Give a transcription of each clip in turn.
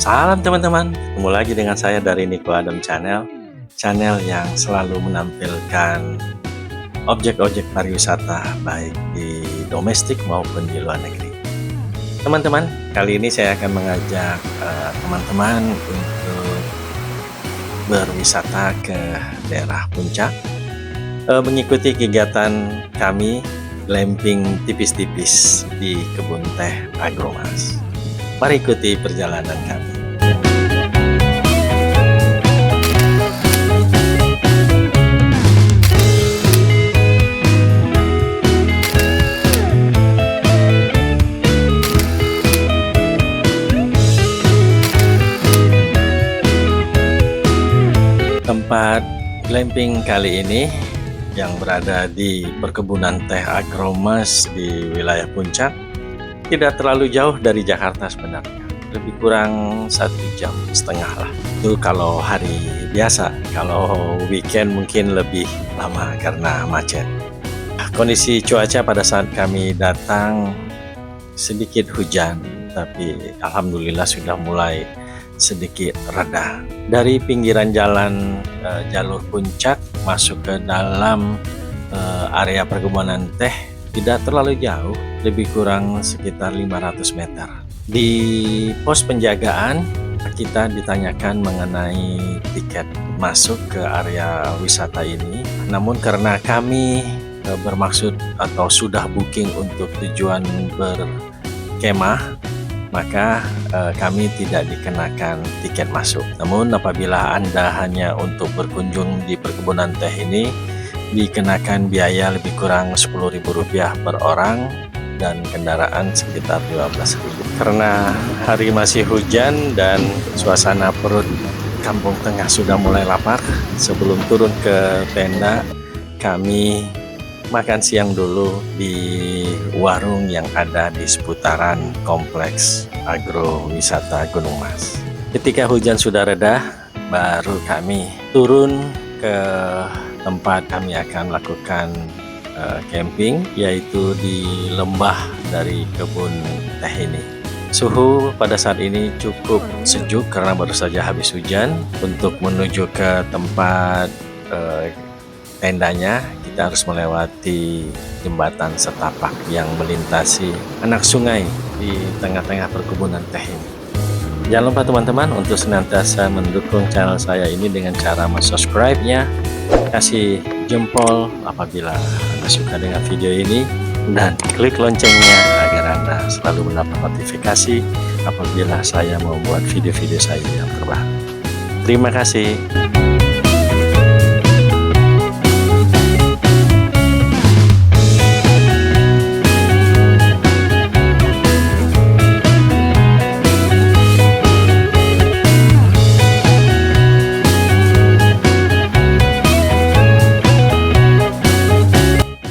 Salam teman-teman, ketemu lagi dengan saya dari Niko Adam Channel yang selalu menampilkan objek-objek pariwisata baik di domestik maupun di luar negeri. Teman-teman, kali ini saya akan mengajak teman-teman untuk berwisata ke daerah Puncak, mengikuti kegiatan kami glamping tipis-tipis di kebun teh Agromas. Mari ikuti perjalanan kami. Tempat glamping kali ini yang berada di perkebunan teh Agromas di wilayah Puncak tidak terlalu jauh dari Jakarta sebenarnya, lebih kurang 1,5 jam lah. Itu kalau hari biasa, kalau weekend mungkin lebih lama karena macet. Kondisi cuaca pada saat kami datang sedikit hujan, tapi alhamdulillah sudah mulai sedikit reda. Dari pinggiran jalan jalur Puncak masuk ke dalam area perkebunan teh tidak terlalu jauh, lebih kurang sekitar 500 meter. Di pos penjagaan kita ditanyakan mengenai tiket masuk ke area wisata ini. Namun karena kami bermaksud atau sudah booking untuk tujuan berkemah, maka kami tidak dikenakan tiket masuk. Namun apabila Anda hanya untuk berkunjung di perkebunan teh ini, dikenakan biaya lebih kurang Rp10.000 per orang dan kendaraan sekitar 15.000. Karena hari masih hujan dan suasana perut Kampung Tengah sudah mulai lapar, sebelum turun ke tenda kami makan siang dulu di warung yang ada di seputaran kompleks agrowisata Gunung Mas. Ketika hujan sudah reda, baru kami turun ke tempat kami akan lakukan camping, yaitu di lembah dari kebun teh ini. Suhu pada saat ini cukup sejuk karena baru saja habis hujan. Untuk menuju ke tempat tendanya, kita harus melewati jembatan setapak yang melintasi anak sungai di tengah-tengah perkebunan teh ini. Jangan lupa teman-teman untuk senantiasa mendukung channel saya ini dengan cara subscribe-nya, kasih jempol apabila Anda suka dengan video ini, dan klik loncengnya agar Anda selalu mendapat notifikasi apabila saya membuat video-video saya yang terbaru. Terima kasih.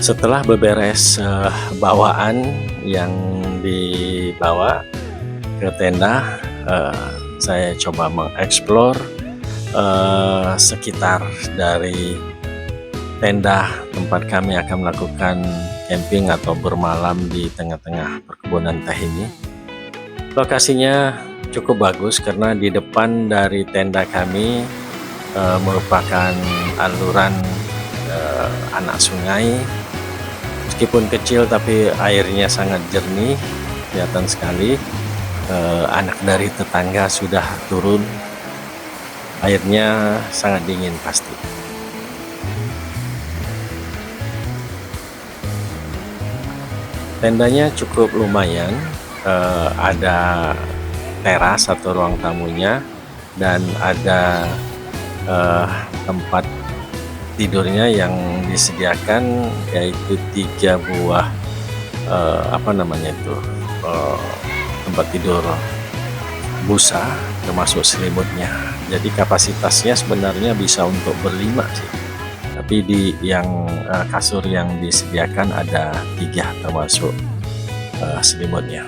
Setelah beberes bawaan yang dibawa ke tenda, saya coba mengeksplor sekitar dari tenda tempat kami akan melakukan camping atau bermalam di tengah-tengah perkebunan teh ini. Lokasinya cukup bagus karena di depan dari tenda kami merupakan aluran anak sungai. Meskipun kecil tapi airnya sangat jernih, kelihatan sekali. Anak dari tetangga sudah turun, airnya sangat dingin pasti. Tendanya cukup lumayan, ada teras atau ruang tamunya dan ada tempat tidurnya yang disediakan, yaitu 3 buah tempat tidur busa termasuk selimutnya. Jadi kapasitasnya sebenarnya bisa untuk berlima sih, tapi di yang kasur yang disediakan ada 3 termasuk selimutnya.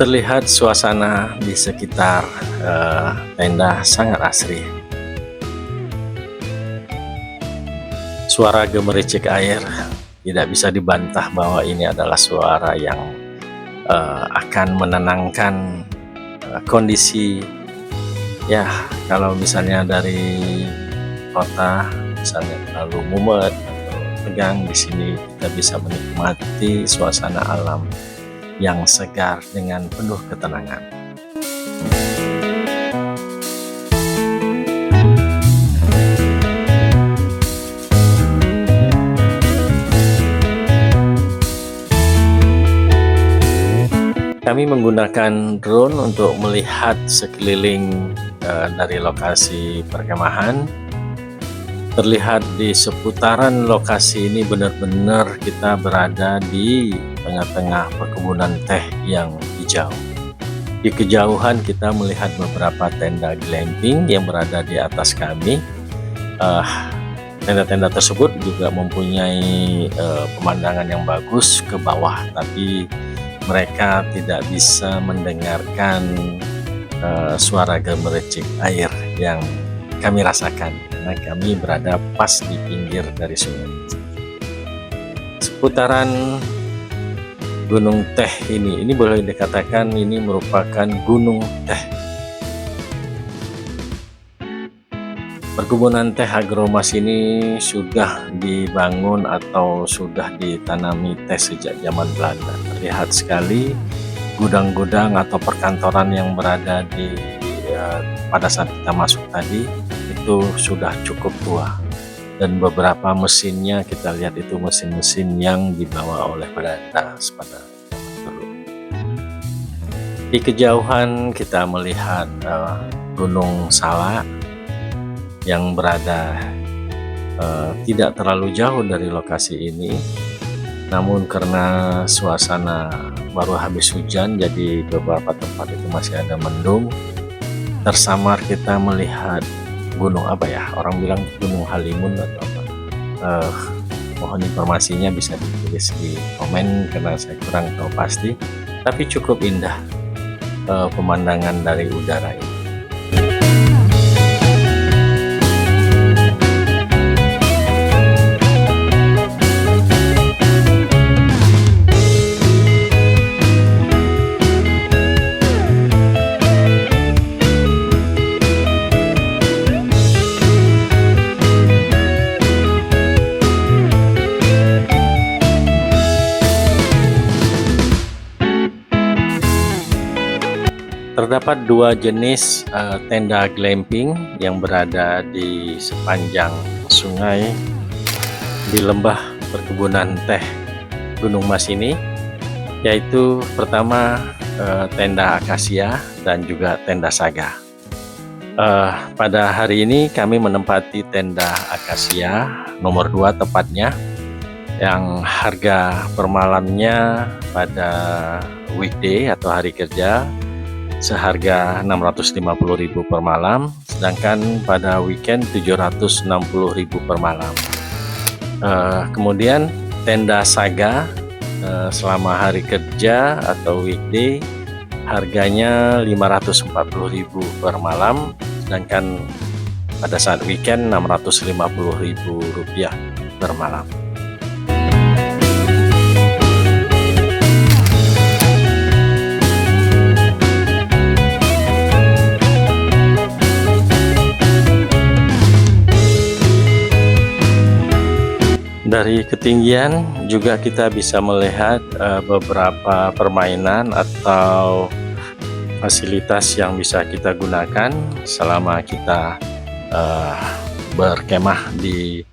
Terlihat suasana di sekitar tenda sangat asri. Suara gemericik air tidak bisa dibantah bahwa ini adalah suara yang akan menenangkan kondisi. Ya, kalau misalnya dari kota misalnya terlalu mumet atau tegang, di sini kita bisa menikmati suasana alam yang segar dengan penuh ketenangan. Kami menggunakan drone untuk melihat sekeliling dari lokasi perkemahan. Terlihat di seputaran lokasi ini benar-benar kita berada di tengah-tengah perkebunan teh yang hijau. Di kejauhan kita melihat beberapa tenda glamping yang berada di atas kami. Tenda-tenda tersebut juga mempunyai pemandangan yang bagus ke bawah, tapi mereka tidak bisa mendengarkan suara gemericik air yang kami rasakan karena kami berada pas di pinggir dari sungai. Seputaran Gunung Teh ini boleh dikatakan ini merupakan gunung teh. Perkebunan teh Agromas ini sudah dibangun atau sudah ditanami teh sejak zaman Belanda. Terlihat sekali gudang-gudang atau perkantoran yang berada di pada saat kita masuk tadi itu sudah cukup tua, dan beberapa mesinnya kita lihat itu mesin-mesin yang dibawa oleh Belanda pada zaman dulu. Di kejauhan kita melihat Gunung Salak yang berada tidak terlalu jauh dari lokasi ini, namun karena suasana baru habis hujan jadi beberapa tempat itu masih ada mendung. Tersamar kita melihat gunung apa ya, orang bilang Gunung Halimun atau apa. Mohon informasinya bisa ditulis di komen karena saya kurang tahu pasti, tapi cukup indah pemandangan dari udara ini. Terdapat dua jenis tenda glamping yang berada di sepanjang sungai di lembah perkebunan teh Gunung Mas ini, yaitu pertama tenda akasia dan juga tenda saga. Pada hari ini kami menempati tenda akasia nomor 2 tepatnya, yang harga per malamnya pada weekday atau hari kerja seharga 650.000 per malam, sedangkan pada weekend 760.000 per malam. Kemudian tenda saga selama hari kerja atau weekday harganya 540.000 per malam, sedangkan pada saat weekend 650.000 rupiah per malam. Dari ketinggian juga kita bisa melihat beberapa permainan atau fasilitas yang bisa kita gunakan selama kita berkemah di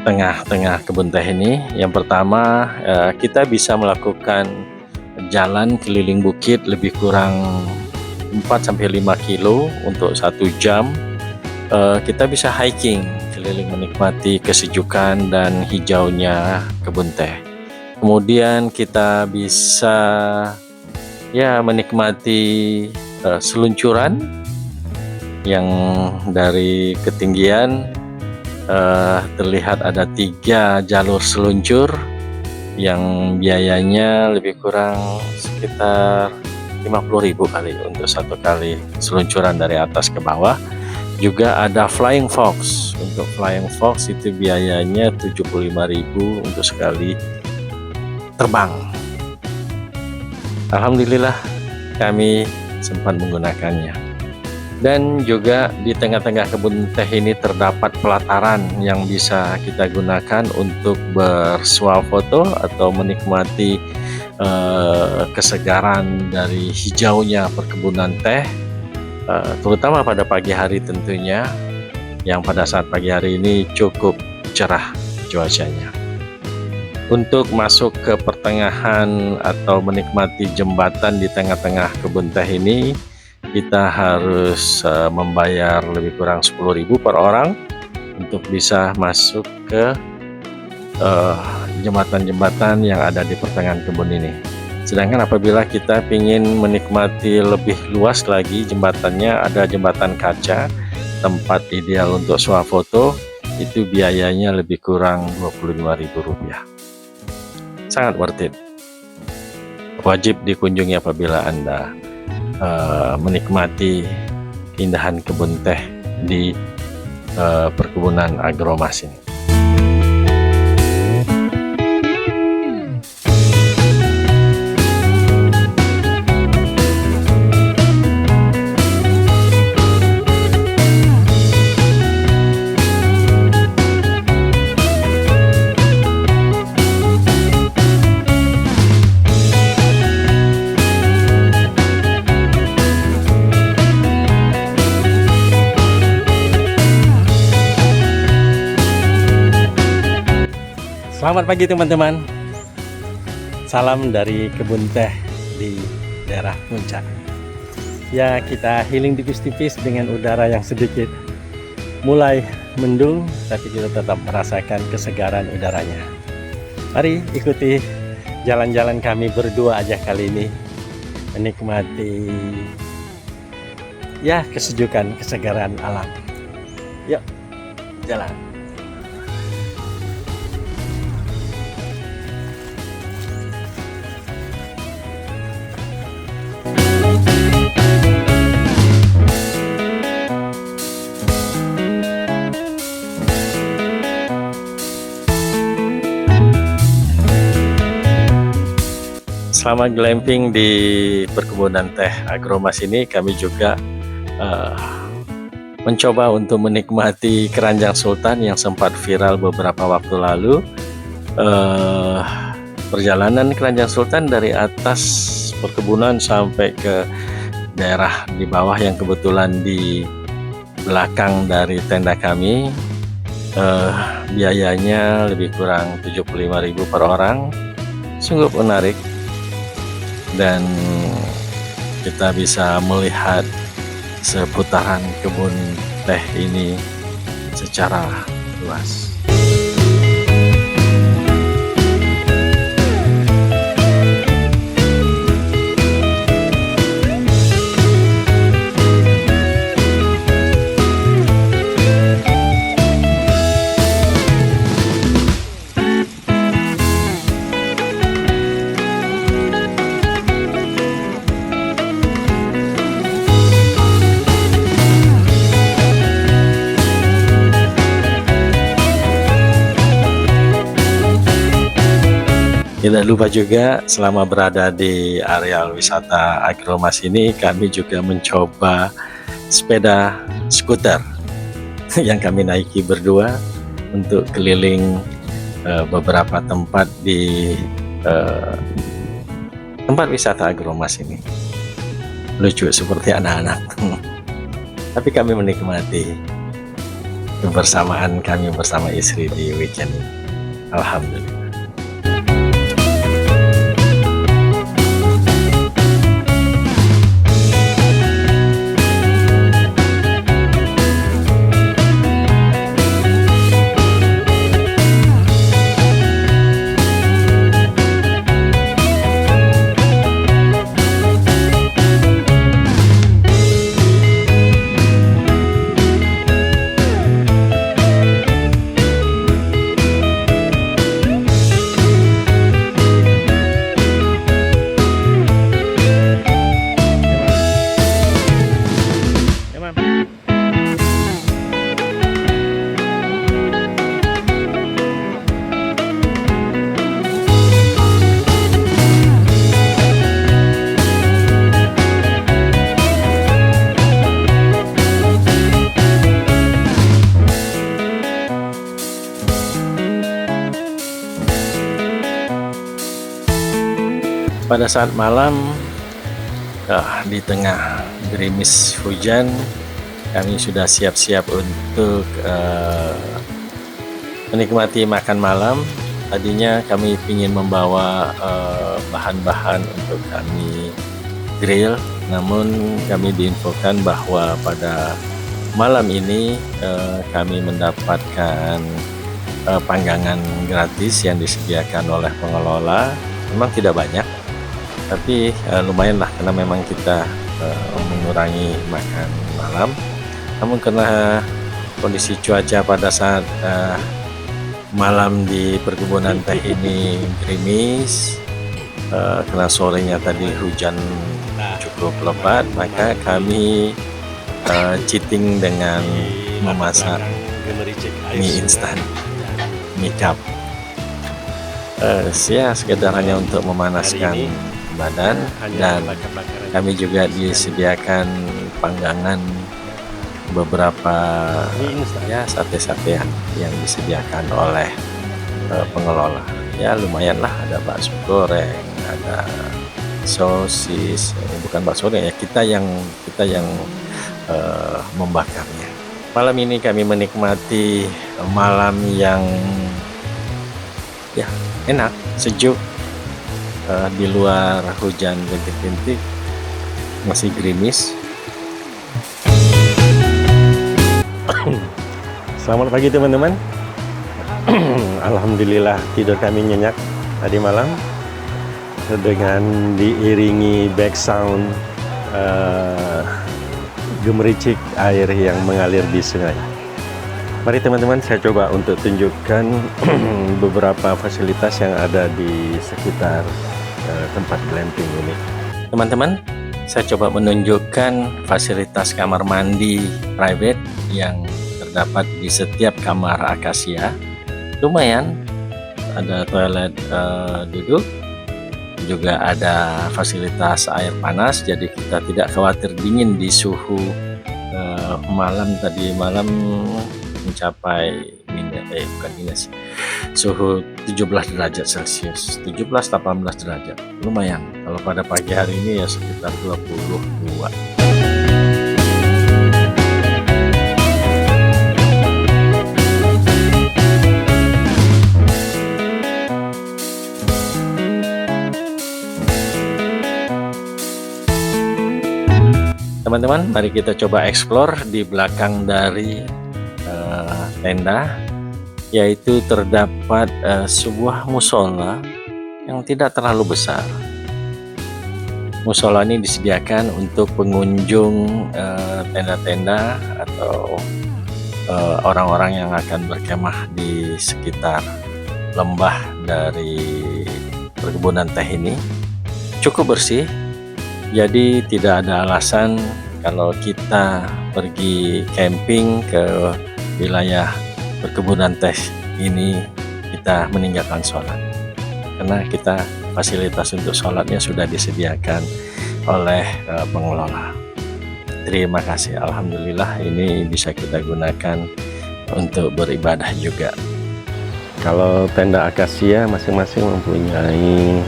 tengah-tengah kebun teh ini. Yang pertama, kita bisa melakukan jalan keliling bukit lebih kurang 4-5 kilo untuk 1 jam. Kita bisa hiking keliling menikmati kesejukan dan hijaunya kebun teh. Kemudian kita bisa menikmati seluncuran yang dari ketinggian terlihat ada 3 jalur seluncur yang biayanya lebih kurang sekitar 50.000 kali untuk 1 kali seluncuran dari atas ke bawah. Juga ada flying fox untuk Flying Fox itu biayanya 75.000 untuk sekali terbang. Alhamdulillah kami sempat menggunakannya. Dan juga di tengah-tengah kebun teh ini terdapat pelataran yang bisa kita gunakan untuk bersuah foto atau menikmati kesegaran dari hijaunya perkebunan teh, terutama pada pagi hari tentunya, yang pada saat pagi hari ini cukup cerah cuacanya. Untuk masuk ke pertengahan atau menikmati jembatan di tengah-tengah kebun teh ini, kita harus membayar lebih kurang 10.000 per orang untuk bisa masuk ke jembatan-jembatan yang ada di pertengahan kebun ini. Sedangkan apabila kita ingin menikmati lebih luas lagi jembatannya, ada jembatan kaca, tempat ideal untuk swafoto, itu biayanya lebih kurang Rp25.000. Sangat worth it. Wajib dikunjungi apabila Anda menikmati keindahan kebun teh di perkebunan Agromas ini. Selamat pagi teman-teman. Salam dari kebun teh di daerah Puncak. Ya, kita healing tipis-tipis dengan udara yang sedikit mulai mendung, tapi kita tetap merasakan kesegaran udaranya. Mari ikuti jalan-jalan kami berdua aja kali ini, menikmati ya kesejukan, kesegaran alam. Yuk, jalan. Selama glamping di perkebunan teh Agromas ini, kami juga mencoba untuk menikmati keranjang sultan yang sempat viral beberapa waktu lalu. Perjalanan keranjang sultan dari atas perkebunan sampai ke daerah di bawah yang kebetulan di belakang dari tenda kami, biayanya lebih kurang 75.000 per orang. Sungguh menarik, dan kita bisa melihat seputaran kebun teh ini secara luas. Tidak lupa juga selama berada di area wisata Agromas ini, kami juga mencoba sepeda skuter yang kami naiki berdua untuk keliling beberapa tempat di tempat wisata Agromas ini. Lucu seperti anak-anak. Tapi kami menikmati kebersamaan kami bersama istri di weekend ini. Alhamdulillah. Pada saat malam, di tengah gerimis hujan, kami sudah siap-siap untuk menikmati makan malam. Tadinya kami ingin membawa bahan-bahan untuk kami grill, namun kami diinfokan bahwa pada malam ini kami mendapatkan panggangan gratis yang disediakan oleh pengelola. Memang tidak banyak, tapi lumayan lah, karena memang kita mengurangi makan malam. Namun karena kondisi cuaca pada saat malam di perkebunan teh ini gerimis, karena sorenya tadi hujan cukup lebat, maka kami cheating dengan memasak mie instan, mie cup. Ya sekedar hanya untuk memanaskan badan, dan kami juga disediakan panggangan beberapa ya sate-satean yang disediakan oleh pengelola. Ya lumayan lah, ada bakso goreng, ada sosis, bukan bakso goreng ya, kita yang membakarnya. Malam ini kami menikmati malam yang ya enak, sejuk. Di luar hujan rintik-rintik, masih gerimis. Selamat pagi teman-teman. Alhamdulillah tidur kami nyenyak tadi malam dengan diiringi back sound gemericik air yang mengalir di sungai. Mari teman-teman, saya coba untuk tunjukkan beberapa fasilitas yang ada di sekitar tempat glamping ini. Teman-teman, saya coba menunjukkan fasilitas kamar mandi private yang terdapat di setiap kamar akasia. Lumayan, ada toilet duduk, juga ada fasilitas air panas, jadi kita tidak khawatir dingin di suhu malam. Tadi malam mencapai suhu 17 derajat Celcius, 17-18 derajat, lumayan. Kalau pada pagi hari ini ya sekitar 22. Teman-teman, mari kita coba explore di belakang dari tenda, yaitu terdapat sebuah musola yang tidak terlalu besar. Musola ini disediakan untuk pengunjung tenda-tenda atau orang-orang yang akan berkemah di sekitar lembah dari perkebunan teh ini. Cukup bersih, jadi tidak ada alasan kalau kita pergi camping ke wilayah perkebunan teh ini kita meninggalkan sholat, karena kita fasilitas untuk sholatnya sudah disediakan oleh pengelola. Terima kasih, alhamdulillah ini bisa kita gunakan untuk beribadah juga. Kalau tenda akasia masing-masing mempunyai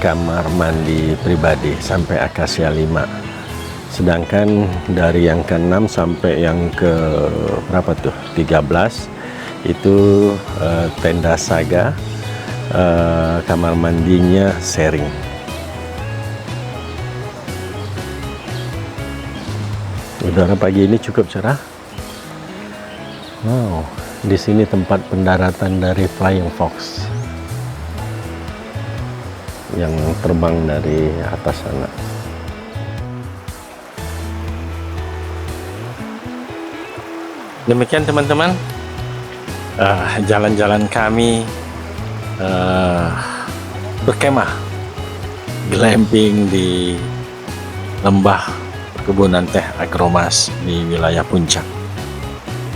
kamar mandi pribadi sampai akasia 5. Sedangkan dari yang ke-6 sampai yang ke berapa tuh 13 itu tenda saga, kamar mandinya sharing. Udara pagi ini cukup cerah. Wow, di sini tempat pendaratan dari Flying Fox yang terbang dari atas sana. Demikian teman-teman, jalan-jalan kami berkemah glamping di lembah perkebunan teh Agromas di wilayah Puncak.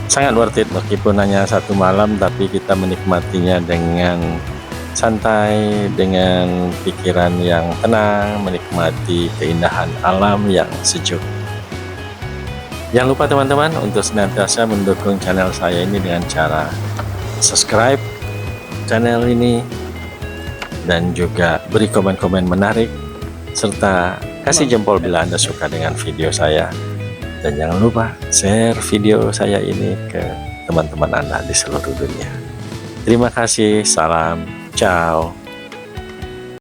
Sangat worth it, meskipun hanya satu malam, tapi kita menikmatinya dengan santai, dengan pikiran yang tenang, menikmati keindahan alam yang sejuk. Jangan lupa teman-teman untuk senantiasa mendukung channel saya ini dengan cara subscribe channel ini dan juga beri komen-komen menarik, serta kasih jempol bila Anda suka dengan video saya. Dan jangan lupa share video saya ini ke teman-teman Anda di seluruh dunia. Terima kasih, salam, ciao.